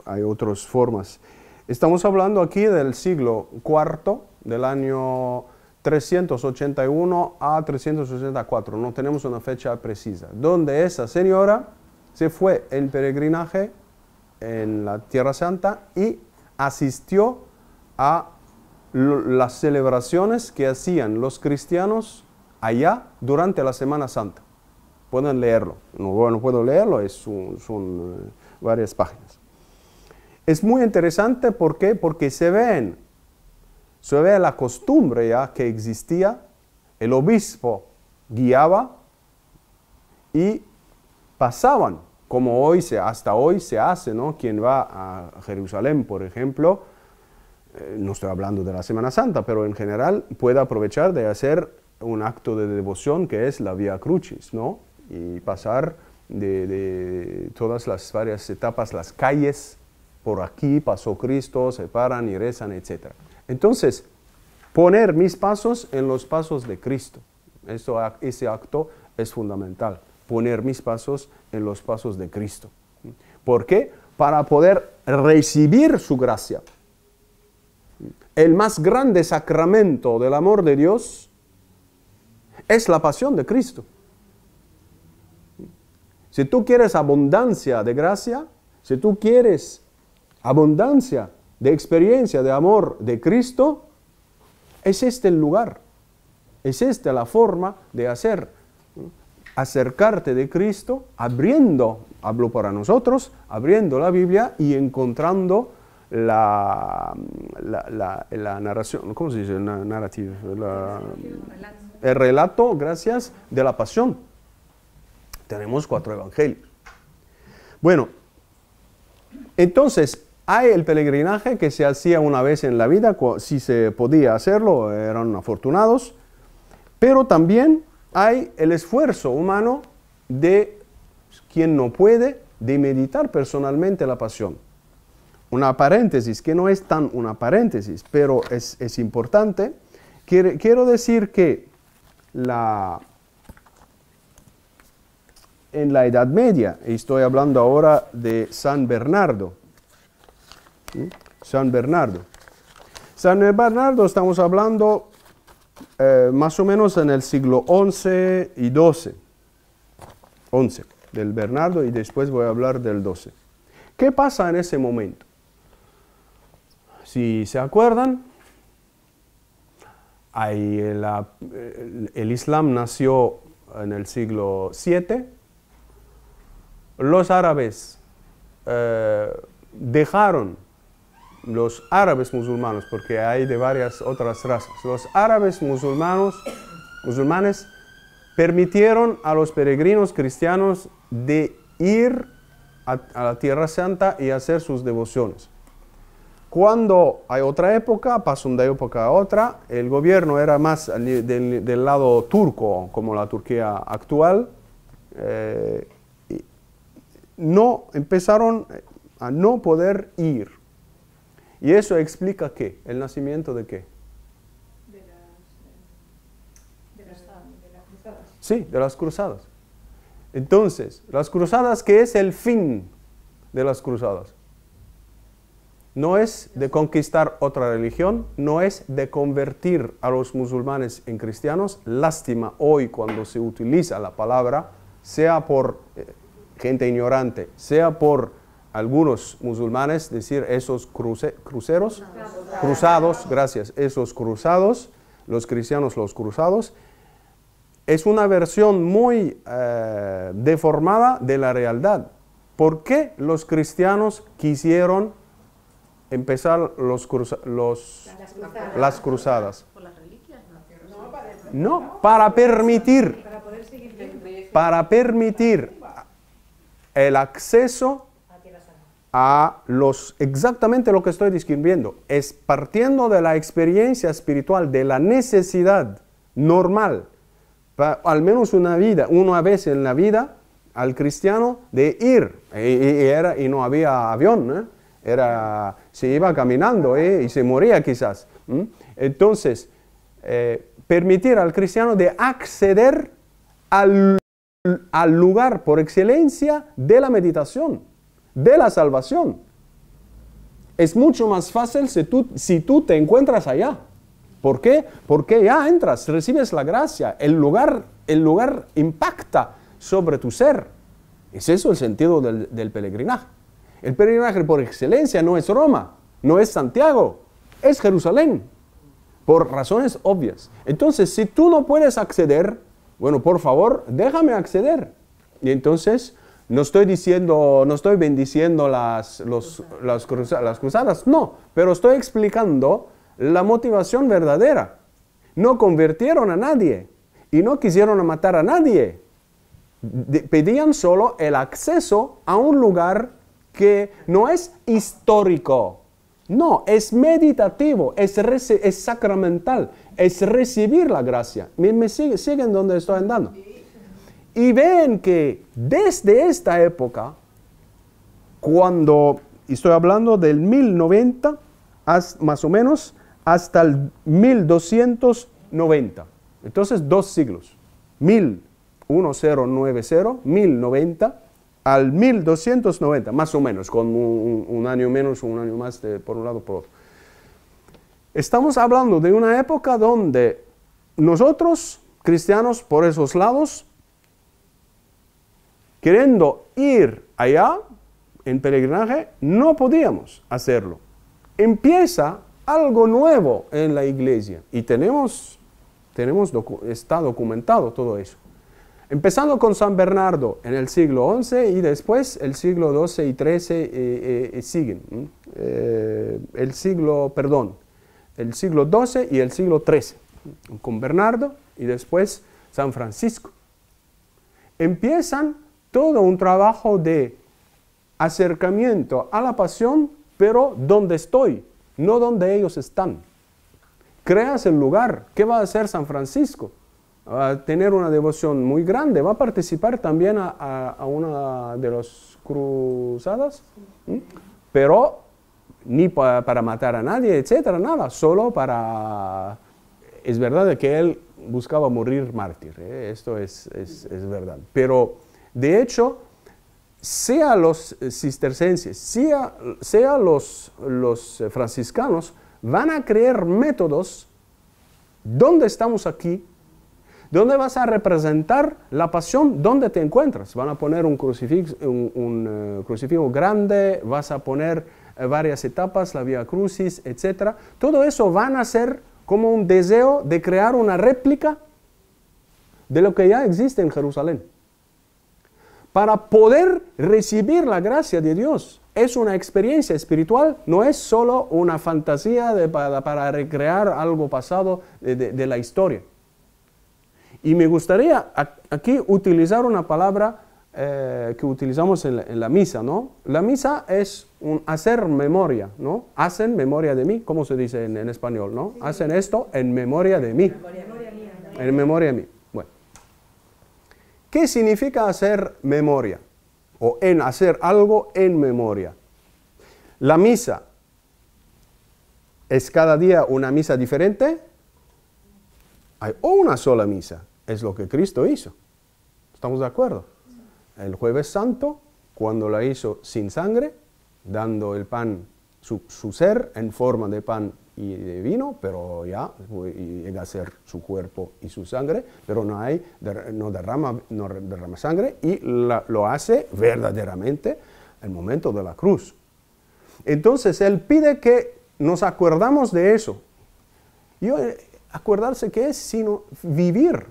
hay otras formas. Estamos hablando aquí del siglo IV, del año 381 a 384, no tenemos una fecha precisa, donde esa señora se fue en peregrinaje en la Tierra Santa y asistió a las celebraciones que hacían los cristianos allá durante la Semana Santa. Pueden leerlo, no puedo leerlo, son varias páginas. Es muy interesante, ¿por qué? Porque se ve la costumbre ya que existía, el obispo guiaba y pasaban, como hasta hoy se hace, ¿no? Quien va a Jerusalén, por ejemplo, no estoy hablando de la Semana Santa, pero en general puede aprovechar de hacer un acto de devoción que es la Vía Crucis, ¿no? Y pasar de todas las varias etapas, las calles, por aquí pasó Cristo, se paran y rezan, etc. Entonces, poner mis pasos en los pasos de Cristo. Ese acto es fundamental, poner mis pasos en los pasos de Cristo. ¿Por qué? Para poder recibir su gracia. El más grande sacramento del amor de Dios es la pasión de Cristo. Si tú quieres abundancia de gracia, si tú quieres abundancia de experiencia de amor de Cristo, es este el lugar, es esta la forma de acercarte de Cristo, hablo para nosotros, abriendo la Biblia y encontrando la narración, ¿cómo se dice? El relato, gracias, de la pasión. Tenemos 4 evangelios. Bueno, entonces, hay el peregrinaje que se hacía una vez en la vida, si se podía hacerlo, eran afortunados, pero también hay el esfuerzo humano de quien no puede, de meditar personalmente la pasión. Una paréntesis, que no es tan una paréntesis, pero es importante. Quiero decir que en la Edad Media, y estoy hablando ahora de San Bernardo, San Bernardo, estamos hablando más o menos en el siglo XI y XII, del Bernardo, y después voy a hablar del XII. ¿Qué pasa en ese momento? Si se acuerdan, el Islam nació en el siglo VII, los árabes dejaron, los árabes musulmanes, porque hay de varias otras razas, los árabes musulmanes permitieron a los peregrinos cristianos de ir a la Tierra Santa y hacer sus devociones. Cuando hay otra época, pasó de época a otra, el gobierno era más del lado turco, como la Turquía actual, empezaron a no poder ir. ¿Y eso explica qué? ¿El nacimiento de qué? De las cruzadas. Sí, de las cruzadas. Entonces, las cruzadas, ¿qué es el fin de las cruzadas? No es de conquistar otra religión, no es de convertir a los musulmanes en cristianos. Lástima hoy cuando se utiliza la palabra, sea por gente ignorante, sea por algunos musulmanes, decir esos cruzados, gracias, esos cruzados, los cristianos los cruzados, es una versión muy deformada de la realidad. ¿Por qué los cristianos quisieron empezar las cruzadas? ¿Por las reliquias? No, para permitir el acceso a exactamente lo que estoy describiendo. Es partiendo de la experiencia espiritual, de la necesidad normal, al menos una vez en la vida, al cristiano de ir. Y no había avión, se iba caminando y se moría quizás. Entonces, permitir al cristiano de acceder al lugar por excelencia de la meditación, de la salvación. Es mucho más fácil si tú te encuentras allá. ¿Por qué? Porque ya entras, recibes la gracia, el lugar impacta sobre tu ser. Es eso el sentido del peregrinaje. El peregrinaje por excelencia no es Roma, no es Santiago, es Jerusalén, por razones obvias. Entonces, si tú no puedes acceder, bueno, por favor, déjame acceder. Y entonces, no estoy bendiciendo las cruzadas, no, pero estoy explicando la motivación verdadera. No convirtieron a nadie y no quisieron matar a nadie. Pedían solo el acceso a un lugar que no es histórico, no, es meditativo, es sacramental, es recibir la gracia. ¿Me siguen donde estoy andando? Y ven que desde esta época, cuando estoy hablando del 1090, más o menos, hasta el 1290. Entonces, 2 siglos. 1090 al 1290, más o menos, con un año menos, un año más, por un lado por otro. Estamos hablando de una época donde nosotros, cristianos, por esos lados, queriendo ir allá en peregrinaje, no podíamos hacerlo. Empieza algo nuevo en la iglesia y está documentado todo eso. Empezando con San Bernardo en el siglo XI y después el siglo XII y XIII siguen. El siglo XII y el siglo XIII con Bernardo y después San Francisco. Empiezan todo un trabajo de acercamiento a la pasión, pero donde estoy, no donde ellos están. Creas el lugar. ¿Qué va a hacer San Francisco? Va a tener una devoción muy grande. Va a participar también a una de las cruzadas, pero ni para matar a nadie, etcétera, nada. Solo para... Es verdad que él buscaba morir mártir. Esto es verdad. Pero, de hecho, sea los cistercenses, sea los franciscanos, van a crear métodos donde estamos aquí, donde vas a representar la pasión donde te encuentras. Van a poner un crucifijo grande, vas a poner varias etapas, la Vía Crucis, etc. Todo eso van a ser como un deseo de crear una réplica de lo que ya existe en Jerusalén. Para poder recibir la gracia de Dios. Es una experiencia espiritual, no es solo una fantasía para recrear algo pasado de la historia. Y me gustaría aquí utilizar una palabra que utilizamos en la misa, ¿no? La misa es un hacer memoria, ¿no? Hacen memoria de mí, ¿cómo se dice en español, no? Sí. Hacen esto en memoria de mí. En memoria de mí. Bueno. ¿Qué significa hacer memoria? O en hacer algo en memoria. La misa es cada día una misa diferente. Hay una sola misa, es lo que Cristo hizo. ¿Estamos de acuerdo? El Jueves Santo, cuando la hizo sin sangre, dando el pan, su ser en forma de pan y de vino, pero ya llega a ser su cuerpo y su sangre, pero no derrama sangre y lo hace verdaderamente el momento de la cruz. Entonces Él pide que nos acordamos de eso. Acordarse qué es, sino vivir.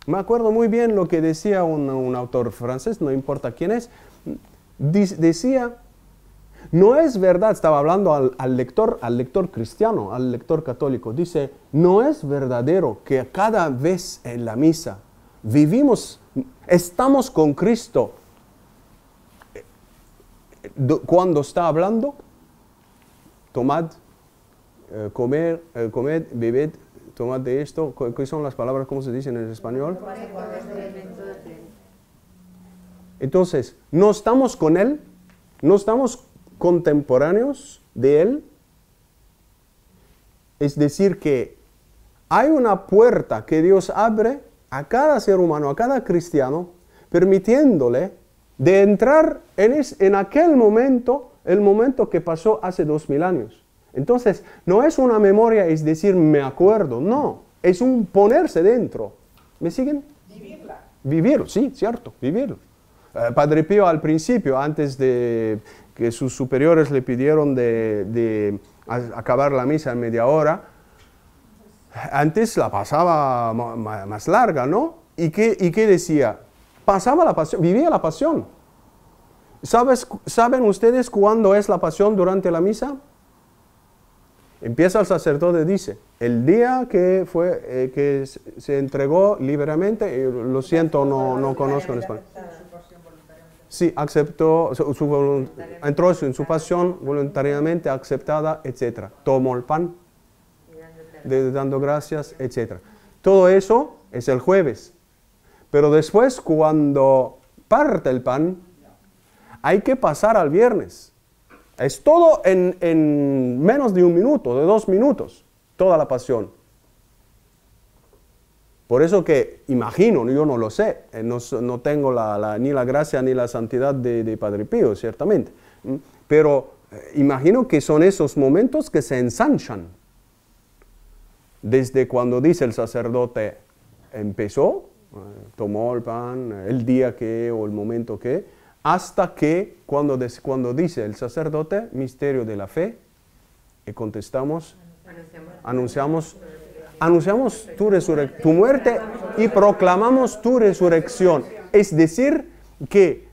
Me acuerdo muy bien lo que decía un autor francés, no importa quién es, decía, no es verdad, estaba hablando al lector cristiano, al lector católico, dice, no es verdadero que cada vez en la misa estamos con Cristo cuando está hablando, tomad, comed, bebed, tomad de esto. ¿Qué son las palabras? ¿Cómo se dicen en español? Entonces, no estamos con Él, no estamos contemporáneos de Él. Es decir que hay una puerta que Dios abre a cada ser humano, a cada cristiano, permitiéndole de entrar en aquel momento, el momento que pasó hace 2000 años. Entonces, no es una memoria, es decir, me acuerdo, no, es un ponerse dentro. ¿Me siguen? Vivirla. Vivir, sí, cierto, vivir. Padre Pío al principio, antes de que sus superiores le pidieron de acabar la misa en media hora, antes la pasaba más larga, ¿no? ¿Y qué decía? Pasaba la pasión, vivía la pasión. ¿Saben ustedes cuándo es la pasión durante la misa? Empieza el sacerdote, dice, el día que se entregó libremente, lo siento, no conozco en español. Sí, aceptó, entró en su pasión voluntariamente aceptada, etc. Tomó el pan, dando gracias, etc. Todo eso es el jueves. Pero después, cuando parte el pan, hay que pasar al viernes. Es todo en menos de 1 minuto, de 2 minutos, toda la pasión. Por eso que imagino, yo no lo sé, no tengo ni la gracia ni la santidad de Padre Pío, ciertamente. Pero imagino que son esos momentos que se ensanchan. Desde cuando dice el sacerdote, empezó, tomó el pan, el día que o el momento que, hasta que cuando dice el sacerdote, misterio de la fe, y contestamos, anunciamos tu muerte y proclamamos tu resurrección. Es decir, que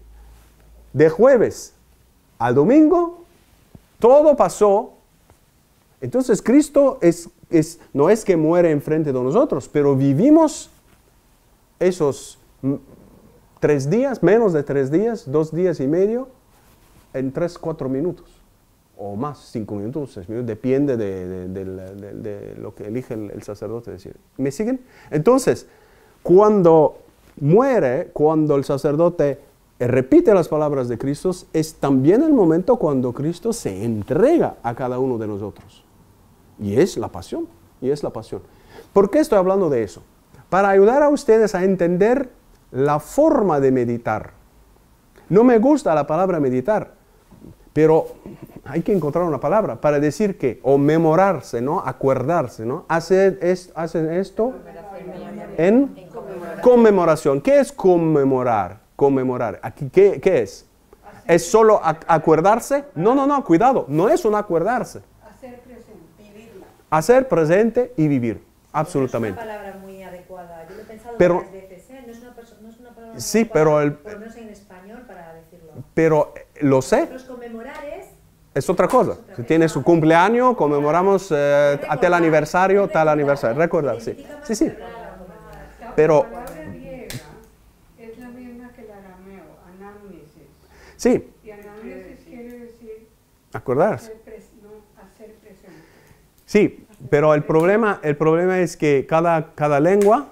de jueves al domingo, todo pasó. Entonces Cristo no es que muere enfrente de nosotros, pero vivimos esos 3 días, menos de 3 días, 2 días y medio, en 3, 4 minutos, o más, 5 minutos, 6 minutos, depende de lo que elige el sacerdote decir. ¿Me siguen? Entonces, cuando muere, cuando el sacerdote repite las palabras de Cristo, es también el momento cuando Cristo se entrega a cada uno de nosotros. Y es la pasión, ¿Por qué estoy hablando de eso? Para ayudar a ustedes a entender la forma de meditar. No me gusta la palabra meditar, pero hay que encontrar una palabra para decir que, o memorarse, ¿no? Acordarse, ¿no? Hacen esto en conmemoración. ¿Qué es conmemorar? Conmemorar. Aquí, ¿qué es? ¿Es solo acordarse? No, cuidado, no es un acordarse. Hacer presente, vivirla. Hacer presente y vivir, absolutamente. No es una palabra muy adecuada. Yo lo he pensado Pero, varias veces, ¿eh? No es una palabra sí, adecuada, por lo menos en español para decirlo. Pero lo sé. Nosotros conmemorar Es otra cosa. Si tiene su cumpleaños, conmemoramos a tal aniversario, recordar, sí. Sí. Pero, La palabra griega es la misma que el arameo, anamnesis. sí, Y anamnesis quiere decir acordarse. hacer presente. Sí, pero el problema es que cada lengua,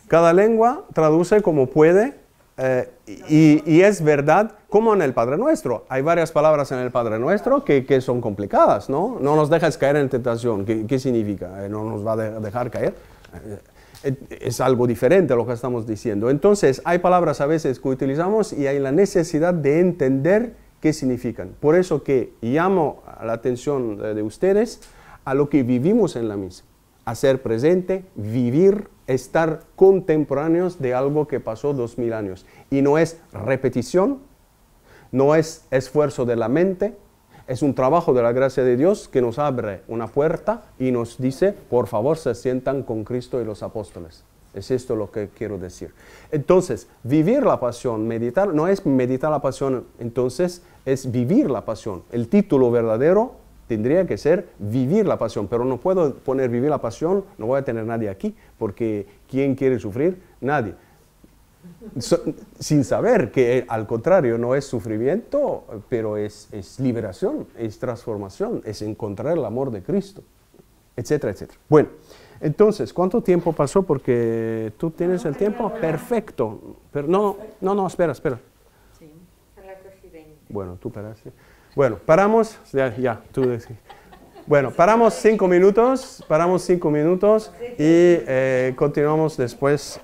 cada lengua traduce como puede y es verdad, como en el Padre Nuestro. Hay varias palabras en el Padre Nuestro que son complicadas, ¿no? No nos dejes caer en tentación. ¿Qué significa? No nos va a dejar caer. Es algo diferente a lo que estamos diciendo. Entonces, hay palabras a veces que utilizamos y hay la necesidad de entender qué significan. Por eso que llamo la atención de ustedes a lo que vivimos en la misa. Hacer presente, vivir, estar contemporáneos de algo que pasó 2000 años. Y no es repetición, no es esfuerzo de la mente, es un trabajo de la gracia de Dios que nos abre una puerta y nos dice, por favor, se sientan con Cristo y los apóstoles. Es esto lo que quiero decir. Entonces, vivir la pasión, meditar, no es meditar la pasión, entonces es vivir la pasión. El título verdadero tendría que ser vivir la pasión, pero no puedo poner vivir la pasión, no voy a tener nadie aquí, porque ¿quién quiere sufrir? Nadie. Sin saber que al contrario no es sufrimiento, pero es liberación, es transformación, es encontrar el amor de Cristo, etcétera, etcétera. Bueno, entonces, ¿cuánto tiempo pasó? Porque tú tienes el tiempo perfecto. Pero no, espera. Sí, a las 2:20. Bueno, tú paraste. Bueno, paramos, ya, tú decís. Bueno, paramos 5 minutos y continuamos después.